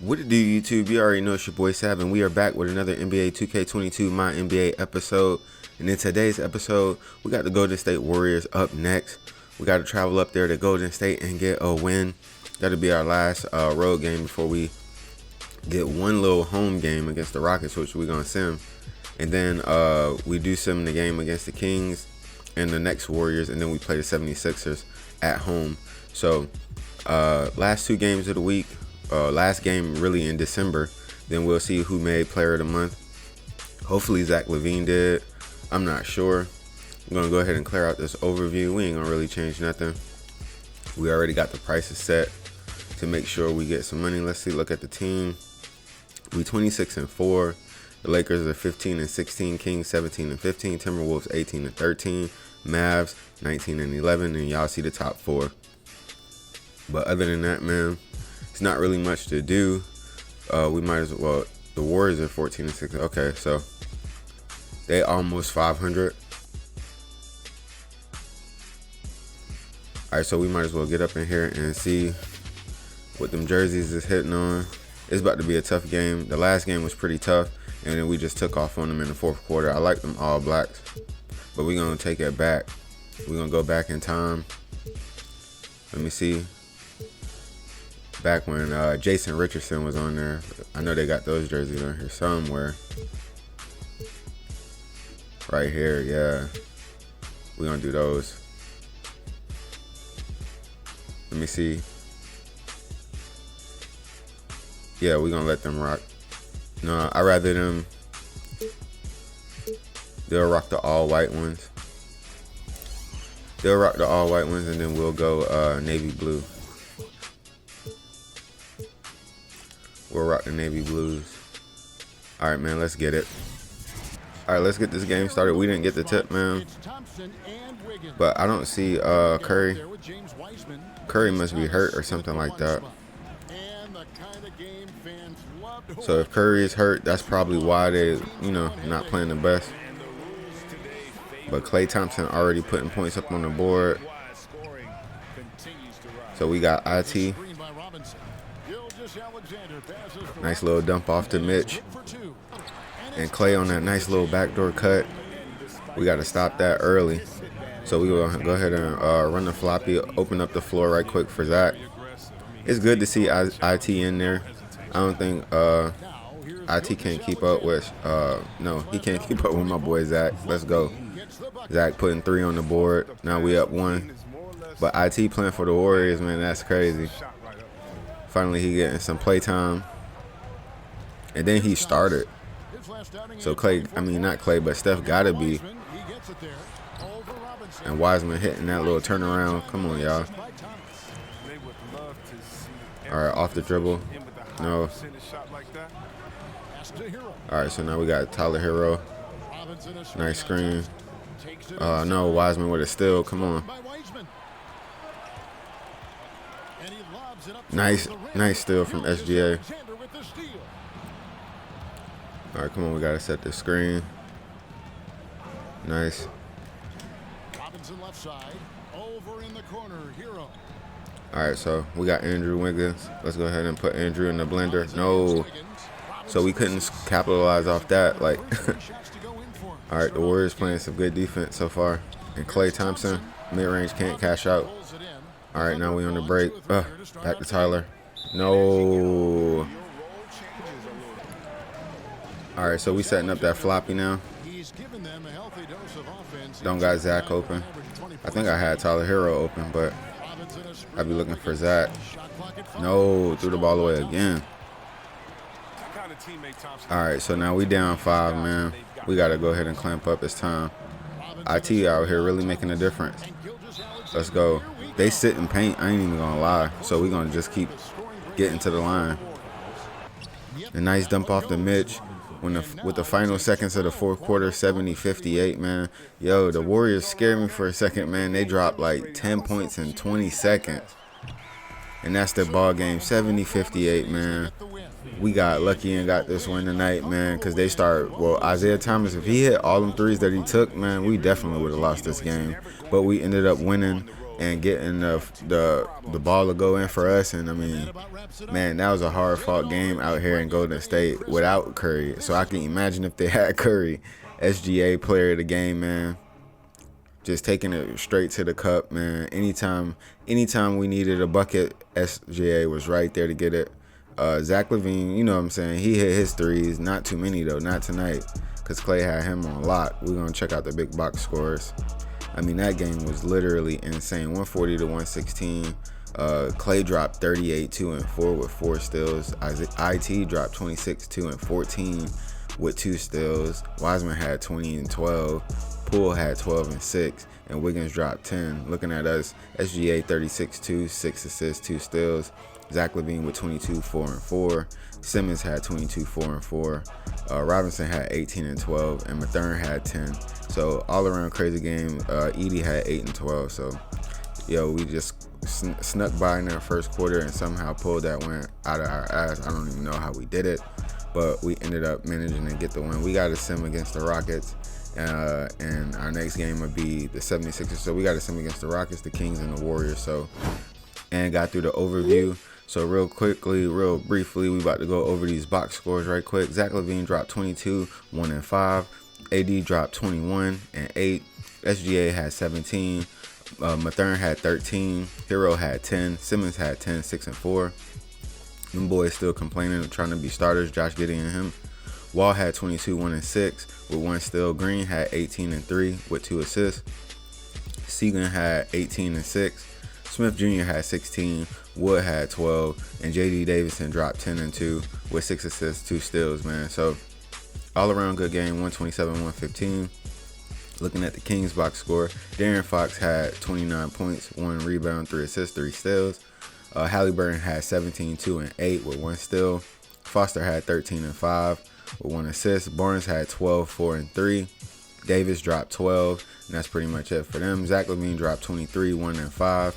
What it do, YouTube? You already know it's your boy Sav, and we are back with another NBA 2K22 MyNBA episode. And in today's episode, we got the Golden State Warriors up next. We got to travel up there to Golden State and get a win. That'll be our last road game before we get one little home game against the Rockets, which we're going to sim. And then we do sim the game against the Kings and the next Warriors, and then we play the 76ers at home. So last two games of the week. Last game really in December. Then we'll see who made player of the month. Hopefully Zach LaVine did. I'm not sure. I'm going to go ahead and clear out this overview. We ain't going to really change nothing. We already got the prices set to make sure we get some money. Let's see. Look at the team. We 26-4. The Lakers are 15-16. Kings 17-15. Timberwolves 18-13. Mavs 19-11. And y'all see the top four. But other than that, man, it's not really much to do. We might as well. The Warriors are 14-6. Okay, so they almost 500. All right, so we might as well get up in here and see what them jerseys is hitting on. It's about to be a tough game. The last game was pretty tough, and then we just took off on them in the fourth quarter. I like them all blacks, but we're gonna take it back. We're gonna go back in time. Let me see. Back when Jason Richardson was on there. I know they got those jerseys on here somewhere. Right here, yeah. We're going to do those. Let me see. Yeah, we're going to let them rock. No, I'd rather them. They'll rock the all-white ones. They'll rock the all-white ones, and then we'll go navy blue. We'll rock the navy blues. All right, man, let's get it. All right, let's get this game started. We didn't get the tip, man. But I don't see Curry. Curry must be hurt or something like that. So if Curry is hurt, that's probably why they, not playing the best. But Klay Thompson already putting points up on the board. So we got IT. Nice little dump off to Mitch. And Klay on that nice little backdoor cut. We got to stop that early. So we will go ahead and run the floppy, open up the floor right quick for Zach. It's good to see IT in there. I don't think IT can't keep up with, no, he can't keep up with my boy Zach. Let's go. Zach putting 3 on the board. Now we up 1. But IT playing for the Warriors, man, that's crazy. Finally, he getting some play time. And then he started. So Klay, not Klay, but Steph got to be. And Wiseman hitting that little turnaround. Come on, y'all. All right, off the dribble. No. All right, so now we got Tyler Hero. Nice screen. No, Wiseman with a steal. Come on. Nice steal from SGA. All right, come on, we gotta set the screen. Nice. All right, so we got Andrew Wiggins. Let's go ahead and put Andrew in the blender. No, so we couldn't capitalize off that. Like, all right, the Warriors playing some good defense so far. And Klay Thompson, mid-range, can't cash out. All right, now we on the break. Back to Tyler. No. All right, so we setting up that floppy now. Don't got Zach open. I think I had Tyler Hero open, but I'll be looking for Zach. No, threw the ball away again. All right, so now we down 5, man. We got to go ahead and clamp up. It's time. IT out here really making a difference. Let's go. They sit and paint. I ain't even going to lie. So we're going to just keep getting to the line. A nice dump off to Mitch. With the final seconds of the fourth quarter, 70-58, man. Yo, the Warriors scared me for a second, man. They dropped like 10 points in 20 seconds. And that's the ball game, 70-58, man. We got lucky and got this win tonight, man, because they start, well, Isaiah Thomas, if he hit all them threes that he took, man, we definitely would have lost this game. But we ended up winning. and getting the ball to go in for us. And I mean, man, that was a hard fought game out here in Golden State without Curry. So I can imagine if they had Curry, SGA player of the game, man. Just taking it straight to the cup, man. Anytime we needed a bucket, SGA was right there to get it. Zach LaVine, you know what I'm saying? He hit his threes. Not too many, though. Not tonight, because Clay had him on lock. We're going to check out the big box scores. I mean, that game was literally insane. 140 to 116. Clay dropped 38, 2 and 4 with 4 steals. IT dropped 26, 2 and 14 with 2 steals. Wiseman had 20 and 12. Poole had 12 and 6, and Wiggins dropped 10. Looking at us, SGA 36-2, 6 assists, 2 steals. Zach LaVine with 22, 4 and 4. Simmons had 22, 4 and 4. Robinson had 18 and 12, and Mathurin had 10. So all around crazy game. Edie had 8 and 12. So yo, we just snuck by in that first quarter and somehow pulled that win out of our ass. I don't even know how we did it, but we ended up managing to get the win. We got a sim against the Rockets. And our next game would be the 76ers. So we got to sim against the Rockets, the Kings, and the Warriors. So, and got through the overview. So real briefly, we about to go over these box scores right quick. Zach LaVine dropped 22, 1 and 5. AD dropped 21 and 8. SGA had 17. Mathurin had 13. Hero had 10. Simmons had 10, 6 and 4. Them boys still complaining of trying to be starters. Josh Giddey and him. Wall had 22, 1 and 6 with 1 steal. Green had 18 and 3 with 2 assists. Segan had 18 and 6. Smith Jr. had 16. Wood had 12. And J.D. Davison dropped 10 and 2 with 6 assists, 2 steals, man. So all around good game, 127-115. Looking at the Kings box score, De'Aaron Fox had 29 points, 1 rebound, 3 assists, 3 steals. Halliburton had 17, 2 and 8 with 1 steal. Foster had 13 and 5. with 1 assist. Barnes had 12, 4 and 3. Davis dropped 12, and that's pretty much it for them. Zach LaVine dropped 23, 1 and 5.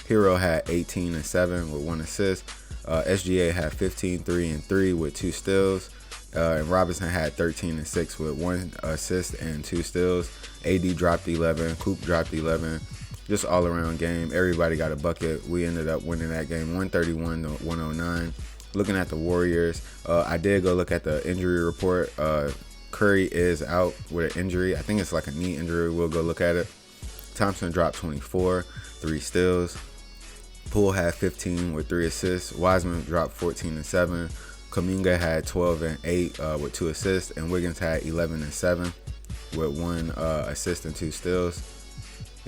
Hero had 18 and 7 with 1 assist. SGA had 15, 3 and 3 with 2 steals. And Robinson had 13 and 6 with 1 assist and 2 steals. AD dropped 11. Coop dropped 11. Just all around game. Everybody got a bucket. We ended up winning that game 131 to 109. Looking at the Warriors, I did go look at the injury report. Curry is out with an injury. I think it's like a knee injury. We'll go look at it. Thompson dropped 24, 3 steals. Poole had 15 with 3 assists. Wiseman dropped 14 and 7. Kuminga had 12 and 8 with 2 assists. And Wiggins had 11 and 7 with 1 assist and 2 steals.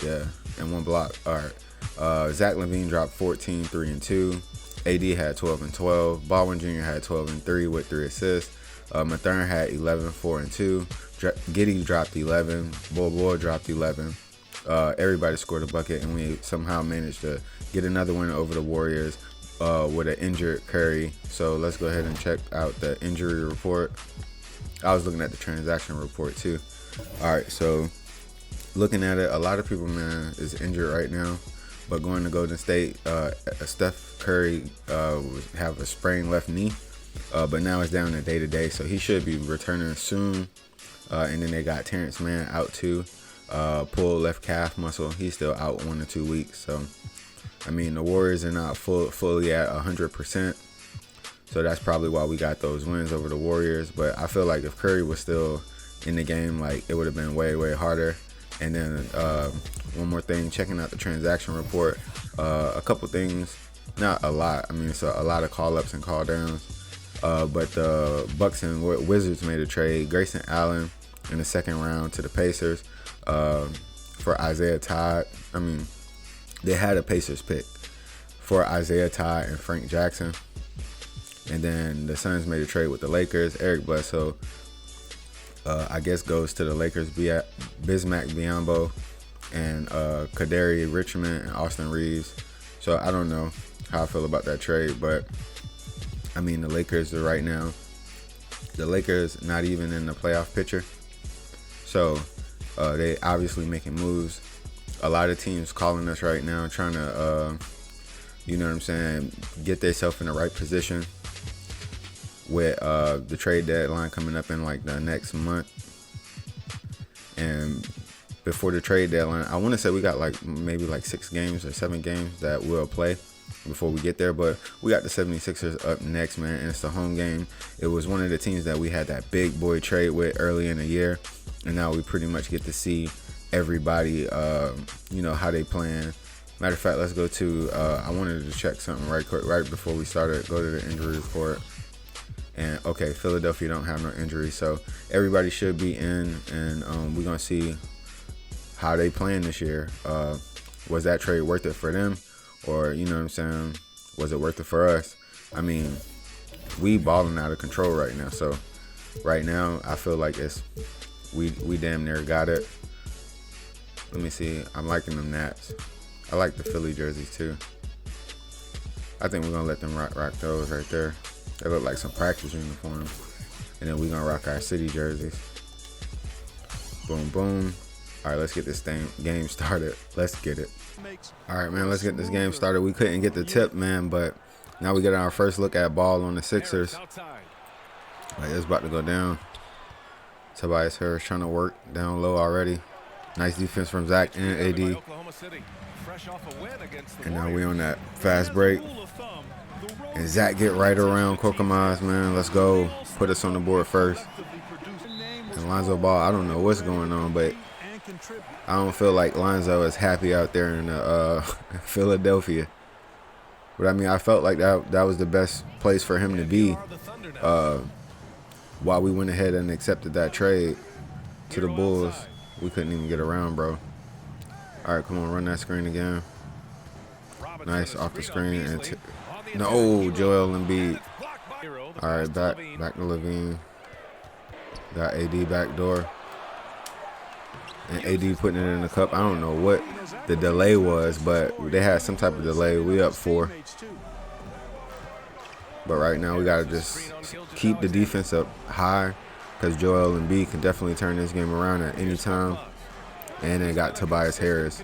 Yeah, and 1 block. All right. Zach LaVine dropped 14, 3 and 2. AD had 12 and 12. Baldwin Jr. had 12 and 3 with 3 assists. Mathurin had 11, 4 and 2. Giddey dropped 11. Boy dropped 11. Everybody scored a bucket, and we somehow managed to get another win over the Warriors with an injured Curry. So let's go ahead and check out the injury report. I was looking at the transaction report too. All right, so looking at it, a lot of people, man, is injured right now. But going to Golden State, Steph Curry have a sprained left knee, but now it's down to day-to-day, so he should be returning soon. And then they got Terrence Mann out too. Pulled left calf muscle. He's still out 1 to 2 weeks. So, I mean, the Warriors are not fully at 100%. So that's probably why we got those wins over the Warriors. But I feel like if Curry was still in the game, like, it would have been way, way harder. And then one more thing, checking out the transaction report, a couple things, not a lot. I mean, so a lot of call-ups and call-downs. But the Bucks and Wizards made a trade. Grayson Allen in the second round to the Pacers for Isaiah Todd. I mean, they had a Pacers pick for Isaiah Todd and Frank Jackson. And then the Suns made a trade with the Lakers. Eric Bledsoe, I guess, goes to the Lakers. Bismack Biyombo and Kaderi Richmond and Austin Reeves. So I don't know how I feel about that trade, but I mean, the Lakers are right now. The Lakers not even in the playoff picture. So they obviously making moves. A lot of teams calling us right now, trying to, you know what I'm saying, get themselves in the right position with the trade deadline coming up in like the next month. And before the trade deadline. I want to say we got like maybe like 6 games or 7 games that we'll play before we get there, but we got the 76ers up next, man, and it's the home game. It was one of the teams that we had that big boy trade with early in the year, and now we pretty much get to see everybody, you know, how they playing. Matter of fact, let's go to, I wanted to check something right quick, right before we started. Go to the injury report. And okay, Philadelphia don't have no injuries, so everybody should be in, and we're gonna see how they playing this year. Was that trade worth it for them, or you know what I'm saying? Was it worth it for us? I mean, we balling out of control right now. So right now, I feel like we damn near got it. Let me see. I'm liking them Nats. I like the Philly jerseys too. I think we're gonna let them rock those right there. They look like some practice uniforms. And then we're gonna rock our city jerseys. Boom, boom. All right, let's get this game started. Let's get it. All right, man, let's get this game started. We couldn't get the tip, man, but now we get our first look at ball on the Sixers. Like, it's about to go down. Tobias Harris trying to work down low already. Nice defense from Zach and AD. And now we on that fast break. And Zach get right around Korkmaz, man. Let's go. Put us on the board first. And Lonzo Ball, I don't know what's going on, but I don't feel like Lonzo is happy out there in Philadelphia. But I mean, I felt like that was the best place for him to be while we went ahead and accepted that trade to the Bulls. We couldn't even get around, bro. All right, come on, run that screen again. Nice, off the screen. And no, Joel Embiid. All right, back to Levine. Got AD back door. And AD putting it in the cup. I don't know what the delay was, but they had some type of delay. We up 4. But right now we got to just keep the defense up high, because Joel Embiid can definitely turn this game around at any time. And then got Tobias Harris.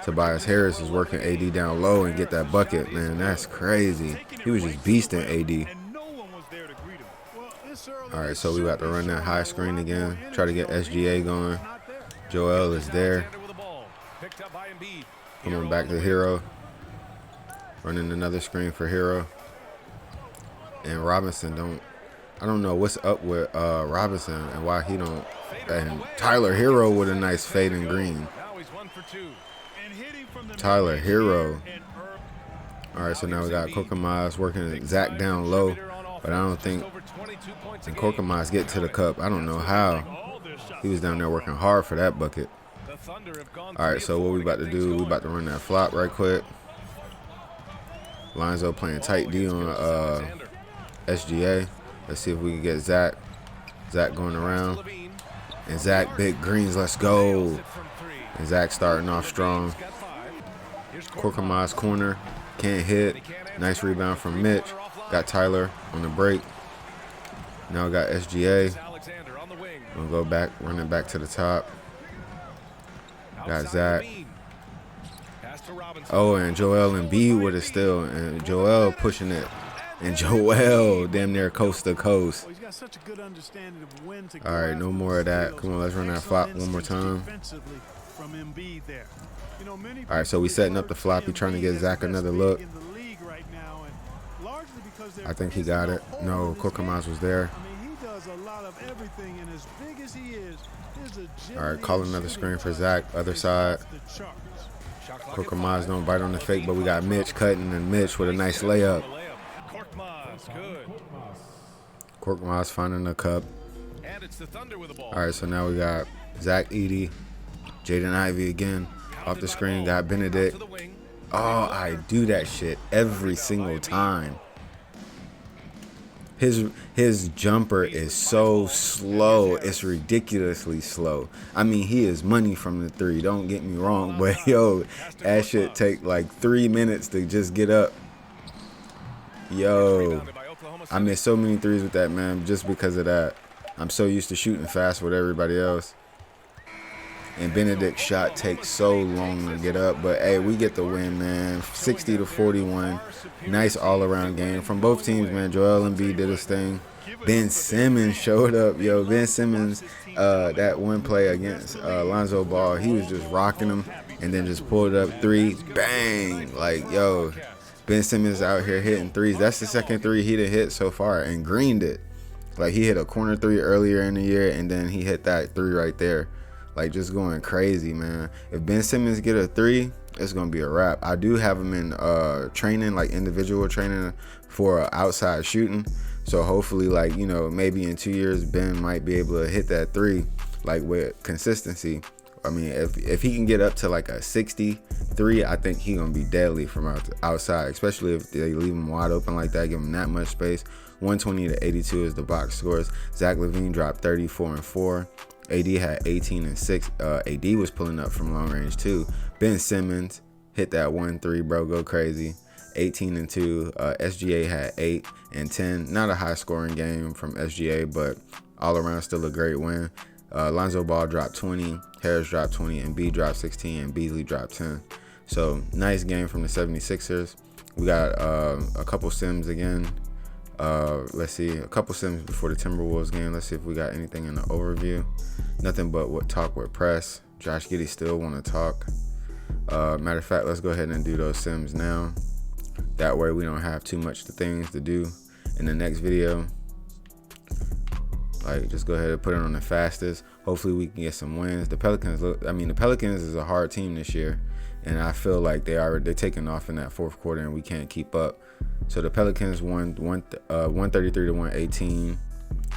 Tobias Harris is working AD down low and get that bucket, man. That's crazy. He was just beasting AD. All right, so we about to run that high screen again. Try to get SGA going. Joel is there. Coming back to Hero. Running another screen for Hero. And Robinson I don't know what's up with Robinson and why he don't. And Tyler Hero with a nice fading green. Tyler Hero. All right, so now we got Korkmaz working Zach down low, but I don't think Korkmaz get to the cup. I don't know how. He was down there working hard for that bucket. All right, so what we about to do? We about to run that flop right quick. Lonzo playing tight D on SGA. Let's see if we can get Zach. Zach going around. And Zach, big greens, let's go. And Zach starting off strong. Korkmaz corner, can't hit. Nice rebound from Mitch. Got Tyler on the break. Now got SGA. Gonna go back, run it back to the top. Got Zach. Oh, and Joel Embiid with a steal. And Joel pushing it. And Joel damn near coast to coast. All right, no more of that. Come on, let's run that flop one more time. All right, so we setting up the flop. We trying to get Zach another look. I think he got it. No, Korkmaz was there. All right, call another screen for Zach. Other side. Korkmaz don't bite on the fake, but we got Mitch cutting, and Mitch with a nice layup. Korkmaz finding the cup. All right, so now we got Zach Edey, Jaden Ivey again. Off the screen, got Benedict. Oh, I do that shit every single time. His jumper is so slow. It's ridiculously slow. I mean, he is money from the 3. Don't get me wrong, but yo, that shit take like 3 minutes to just get up. Yo, I missed so many threes with that, man, just because of that. I'm so used to shooting fast with everybody else. and Benedict's shot takes so long to get up. But hey, we get the win, man. 60-41. Nice all-around game from both teams, man. Joel Embiid did his thing. Ben Simmons showed up, yo. Ben Simmons, that one play against Lonzo Ball, he was just rocking him and then just pulled up threes. Bang! Like, yo, Ben Simmons out here hitting threes. That's the second three he done hit so far and greened it. Like, he hit a corner three earlier in the year, and then he hit that three right there. Like, just going crazy, man. If Ben Simmons get a three, it's going to be a wrap. I do have him in training, like individual training for outside shooting. So hopefully, like, you know, maybe in 2 years, Ben might be able to hit that three, like, with consistency. I mean, if he can get up to like a 63, I think he going to be deadly from outside, especially if they leave him wide open like that, give him that much space. 120-82 is the box scores. Zach LaVine dropped 34 and 4. AD had 18 and 6. AD was pulling up from long range too. Ben Simmons hit that 1-3, bro. Go crazy. 18 and 2. SGA had 8 and 10. Not a high scoring game from SGA, but all around still a great win. Lonzo Ball dropped 20. Harris dropped 20. And B dropped 16. And Beasley dropped 10. So nice game from the 76ers. We got a couple sims again. Let's see, a couple sims before the Timberwolves game. Let's see if we got anything in the overview. Nothing but what talk with press. Josh Giddey still want to talk. Matter of fact, let's go ahead and do those sims now. That way we don't have too much things to do in the next video. Like, just go ahead and put it on the fastest. Hopefully we can get some wins. The Pelicans is a hard team this year, and I feel like they're taking off in that fourth quarter and we can't keep up. So the Pelicans won 133 to 118.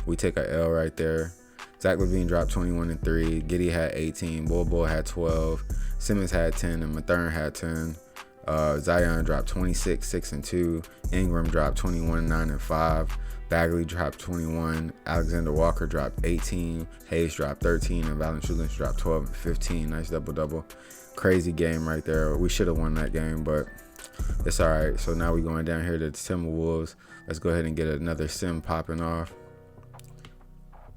We take a L right there. Zach LaVine dropped 21 and 3. Giddey had 18. Bol had 12. Simmons had 10, and Mathurin had 10. Zion dropped 26, 6 and 2. Ingram dropped 21, 9 and 5. Bagley dropped 21. Alexander Walker dropped 18. Hayes dropped 13, and Valanciunas dropped 12 and 15. Nice double-double. Crazy game right there. We should have won that game, but it's all right. So now we're going down here to the Timberwolves. Let's go ahead and get another sim popping off.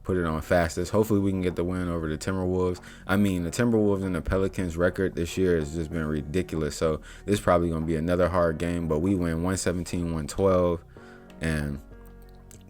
Put it on fastest. Hopefully we can get the win over the Timberwolves. I mean, the Timberwolves and the Pelicans record this year has just been ridiculous. So this is probably going to be another hard game, but we win 117-112 and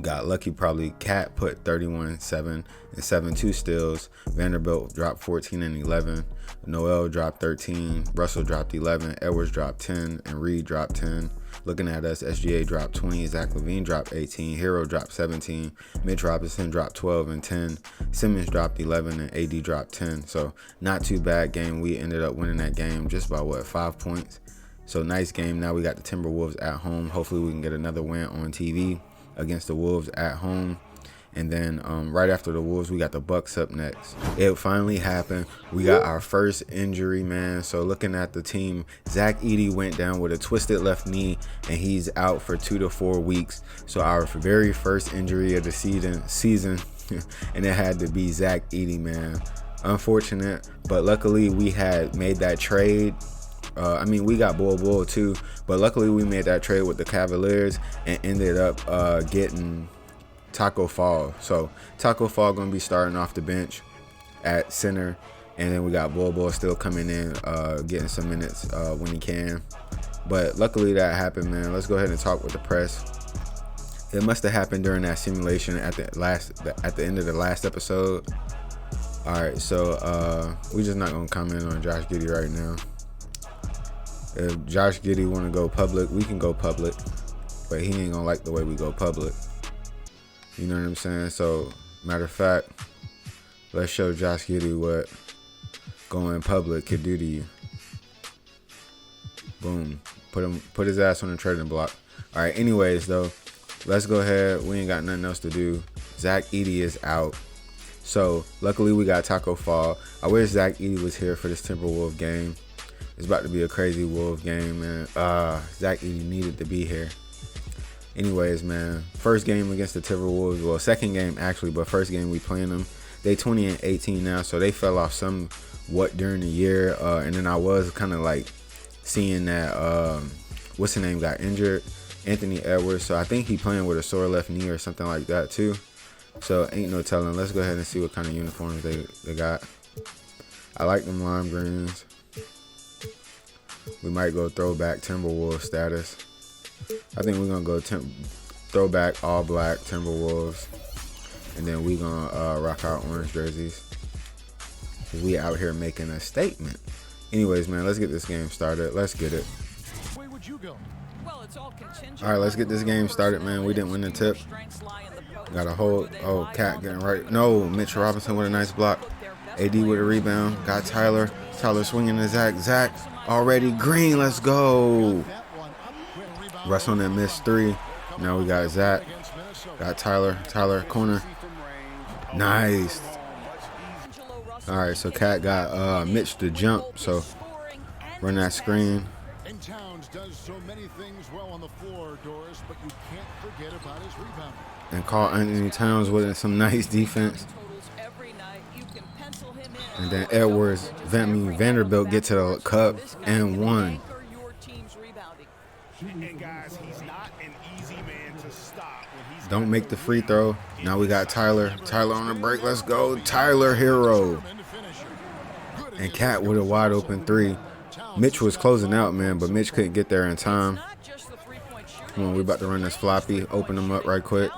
got lucky. Probably Cat put 31, 7 and 7, 2 steals. Vanderbilt dropped 14 and 11. Noel dropped 13. Russell dropped 11. Edwards dropped 10. And Reed dropped 10. Looking at us, SGA dropped 20. Zach LaVine dropped 18. Hero dropped 17. Mitch Robinson dropped 12 and 10. Simmons dropped 11. And AD dropped 10. So not too bad game. We ended up winning that game just by, 5 points. So nice game. Now we got the Timberwolves at home. Hopefully we can get another win on TV against the Wolves at home. And then right after the Wolves, we got the Bucks up next. It finally happened. We got our first injury, man. So looking at the team, Zach Edey went down with a twisted left knee, and he's out for 2 to 4 weeks. So our very first injury of the season, and it had to be Zach Edey, man. Unfortunate, but luckily we had made that trade. We got Bull too, but luckily we made that trade with the Cavaliers and ended up getting Taco Fall. So Taco Fall gonna be starting off the bench at center, and then we got Bull still coming in, getting some minutes when he can. But luckily that happened, man. Let's go ahead and talk with the press. It must have happened during that simulation at the end of the last episode. All right, so we just not gonna comment on Josh Giddey right now. If Josh Giddey want to go public, we can go public, but he ain't gonna like the way we go public. You know what I'm saying? So, matter of fact, let's show Josh Giddey what going public could do to you. Boom. Put his ass on the trading block. All right. Anyways, though, let's go ahead. We ain't got nothing else to do. Zach Edey is out. So, luckily, we got Taco Fall. I wish Zach Edey was here for this Timberwolves game. It's about to be a crazy Wolves game, man. Zach Edey needed to be here. Anyways, man, first game against the Timberwolves. Well, second game actually, but first game we playing them. They 20 and 18 now, so they fell off somewhat during the year. And then I was kind of like seeing that what's his name got injured, Anthony Edwards. So I think he playing with a sore left knee or something like that too. So ain't no telling. Let's go ahead and see what kind of uniforms they got. I like them lime greens. We might go throwback Timberwolves status. I think we're gonna go throwback all black Timberwolves, and then we gonna rock our orange jerseys. We out here making a statement. Anyways, man, let's get this game started. Let's get it. All right, let's get this game started, man. We didn't win the tip. Got a hold. Oh, Cat getting right. No, Mitch Robinson with a nice block. AD with a rebound. Got Tyler. Tyler swinging to Zach. Zach already green. Let's go. Russ on that missed three. Now we got Zach. Got Tyler. Tyler corner. Nice. All right, so Cat got Mitch to jump. So run that screen. And call Anthony Towns with some nice defense. And then Edwards, Vanderbilt get to the cup and won. Don't make the free throw. Now we got Tyler. Tyler on the break. Let's go. Tyler hero. And Cat with a wide open three. Mitch was closing out, man, but Mitch couldn't get there in time. Come on, we about to run this floppy. Open them up right quick.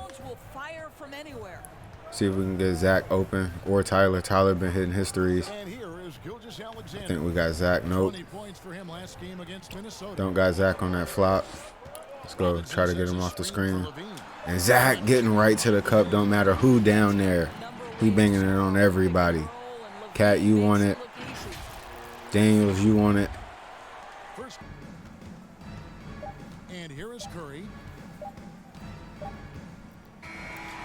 See if we can get Zach open or Tyler. Tyler been hitting his threes. I think we got Zach. Nope. Don't got Zach on that flop. Let's go try to get him off the screen. And Zach getting right to the cup. Don't matter who down there. He banging it on everybody. Cat, you want it. Daniels, you want it. And here is Curry.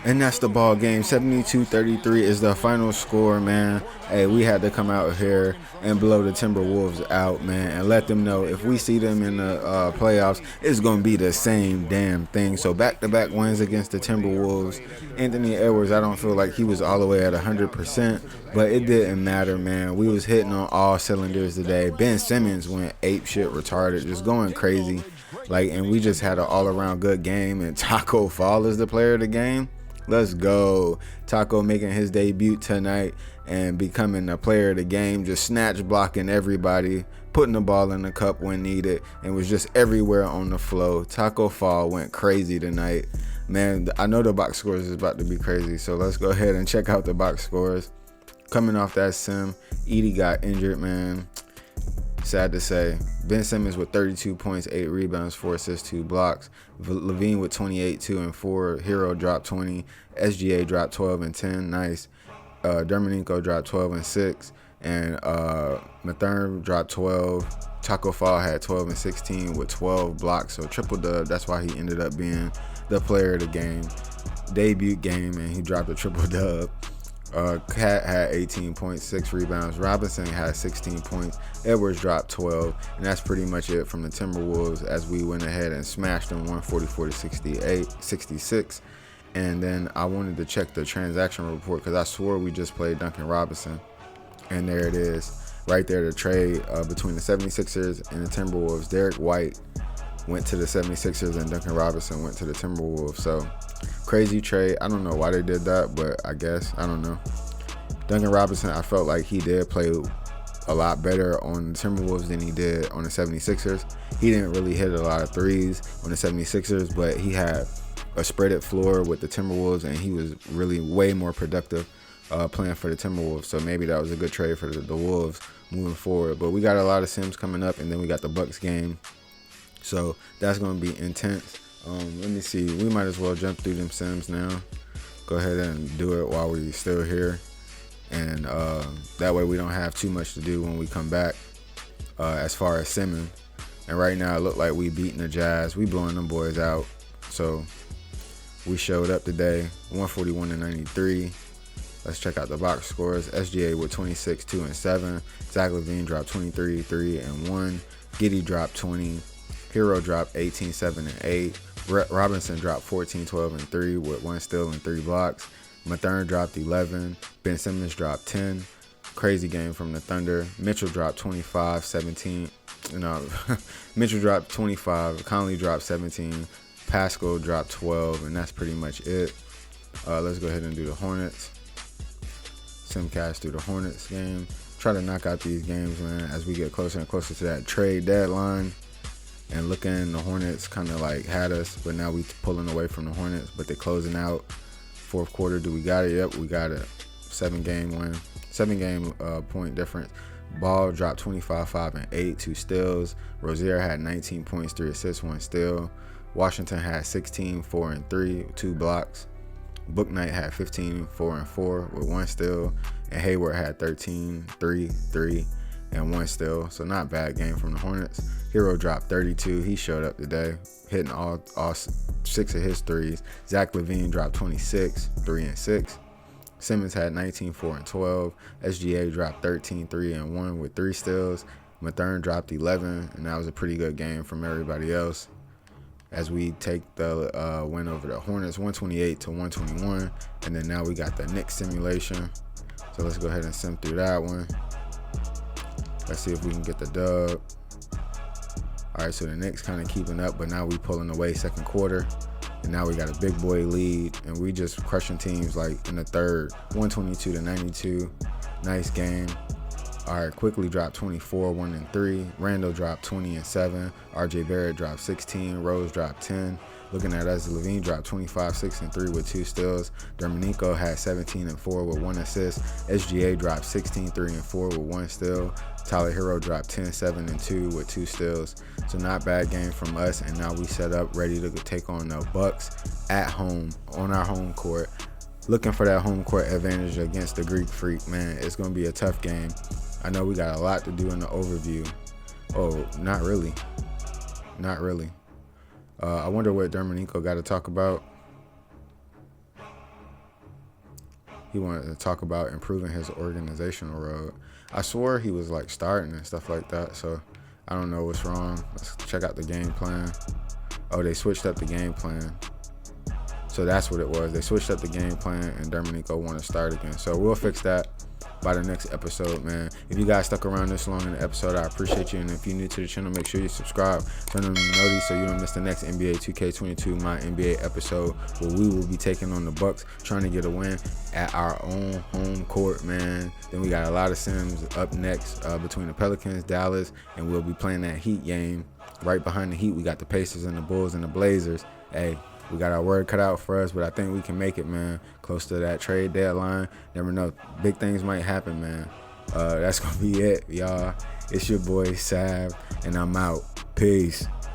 And that's the ball game. 72-33 is the final score, man. Hey, we had to come out here and blow the Timberwolves out, man, and let them know if we see them in the playoffs, it's going to be the same damn thing. So back-to-back wins against the Timberwolves. Anthony Edwards, I don't feel like he was all the way at 100%, but it didn't matter, man. We was hitting on all cylinders today. Ben Simmons went ape shit retarded, just going crazy. And we just had an all-around good game, and Taco Fall is the player of the game. Let's go. Taco making his debut tonight and becoming the player of the game, just snatch blocking everybody, putting the ball in the cup when needed, and was just everywhere on the flow. Taco Fall went crazy tonight. Man, I know the box scores is about to be crazy, so let's go ahead and check out the box scores. Coming off that sim, Edie got injured, man. Sad to say. Ben Simmons with 32 points, 8 rebounds, 4 assists, 2 blocks. Levine with 28, 2 and 4. Hero dropped 20. SGA dropped 12 and 10. Nice. Dermaninko dropped 12 and 6. And Mathern dropped 12. Taco Fall had 12 and 16 with 12 blocks. So triple dub. That's why he ended up being the player of the game. Debut game, and he dropped a triple dub. Cat had 18 points, 6 rebounds. Robinson had 16 points. Edwards dropped 12. And that's pretty much it from the Timberwolves as we went ahead and smashed them 144-66. And then I wanted to check the transaction report because I swore we just played Duncan Robinson. And there it is. Right there, the trade between the 76ers and the Timberwolves. Derek White went to the 76ers and Duncan Robinson went to the Timberwolves. So crazy trade. I don't know why they did that, but I guess, I don't know. Duncan Robinson, I felt like he did play a lot better on the Timberwolves than he did on the 76ers. He didn't really hit a lot of threes on the 76ers, but he had a spreaded floor with the Timberwolves, and he was really way more productive playing for the Timberwolves. So maybe that was a good trade for the Wolves moving forward. But we got a lot of Sims coming up, and then we got the Bucks game. So that's going to be intense. Let me see. We might as well jump through them Sims now. Go ahead and do it while we're still here. And that way we don't have too much to do when we come back as far as simming. And right now it looked like we beating the Jazz. We blowing them boys out. So we showed up today, 141-93. Let's check out the box scores. SGA with 26, 2 and 7. Zach LaVine dropped 23, 3 and 1. Giddey dropped 20. Hero dropped 18, 7 and 8. Robinson dropped 14, 12 and 3 with 1 steal and 3 blocks. Mathern dropped 11. Ben Simmons dropped 10. Crazy game from the Thunder. Mitchell dropped 25, 17. Mitchell dropped 25. Conley dropped 17. Pascal dropped 12, and that's pretty much it. Let's go ahead and do the Hornets. Simcast through the Hornets game. try to knock out these games, man, as we get closer and closer to that trade deadline. And looking, the Hornets kind of like had us, but now we pulling away from the Hornets, but they're closing out. Fourth quarter, do we got it? Yep, we got it. 7-game win. 7-game point difference. Ball dropped 25, 5, and 8, 2 steals. Rozier had 19 points, 3 assists, 1 steal. Washington had 16, 4, and 3, 2 blocks. Booknight had 15, 4, and 4 with 1 steal. And Hayward had 13, 3, 3, and 1 steal. So not a bad game from the Hornets. Hero dropped 32. He showed up today, hitting all 6 of his threes. Zach LaVine dropped 26, 3, and 6. Simmons had 19, 4, and 12. SGA dropped 13, 3, and 1 with 3 steals. Mathurin dropped 11, and that was a pretty good game from everybody else. As we take the win over the Hornets, 128-121. And then now we got the Knicks simulation. So let's go ahead and sim through that one. Let's see if we can get the dub. All right, so the Knicks kind of keeping up, but now we pulling away second quarter. And now we got a big boy lead, and we just crushing teams like in the third, 122-92. Nice game. All right, quickly dropped 24, 1 and 3. Randall dropped 20 and 7. RJ Barrett dropped 16. Rose dropped 10. Looking at us, Levine dropped 25, 6 and 3 with 2 steals. Dominico had 17 and 4 with 1 assist. SGA dropped 16, 3 and 4 with 1 steal. Tyler Hero dropped 10, 7 and 2 with 2 steals. So not bad game from us. And now we set up ready to take on the Bucks at home on our home court. Looking for that home court advantage against the Greek Freak, man. It's going to be a tough game. I know we got a lot to do in the overview. Oh, not really. Not really. I wonder what Dominico got to talk about. He wanted to talk about improving his organizational road. I swore he was like starting and stuff like that, so I don't know what's wrong. Let's check out the game plan. Oh, they switched up the game plan. So that's what it was. They switched up the game plan, and Dominico wanted to start again. So we'll fix that by the next episode, man. If you guys stuck around this long in the episode, I appreciate you. And if you're new to the channel, make sure you subscribe, turn on the notifications so you don't miss the next NBA 2K22 MyNBA episode, where we will be taking on the Bucks, trying to get a win at our own home court, man. Then we got a lot of sims up next between the Pelicans, Dallas, and we'll be playing that Heat game. Right behind the Heat, we got the Pacers and the Bulls and the Blazers. Hey, we got our word cut out for us, but I think we can make it, man. Close to that trade deadline. Never know. Big things might happen, man. That's going to be it, y'all. It's your boy, Sav, and I'm out. Peace.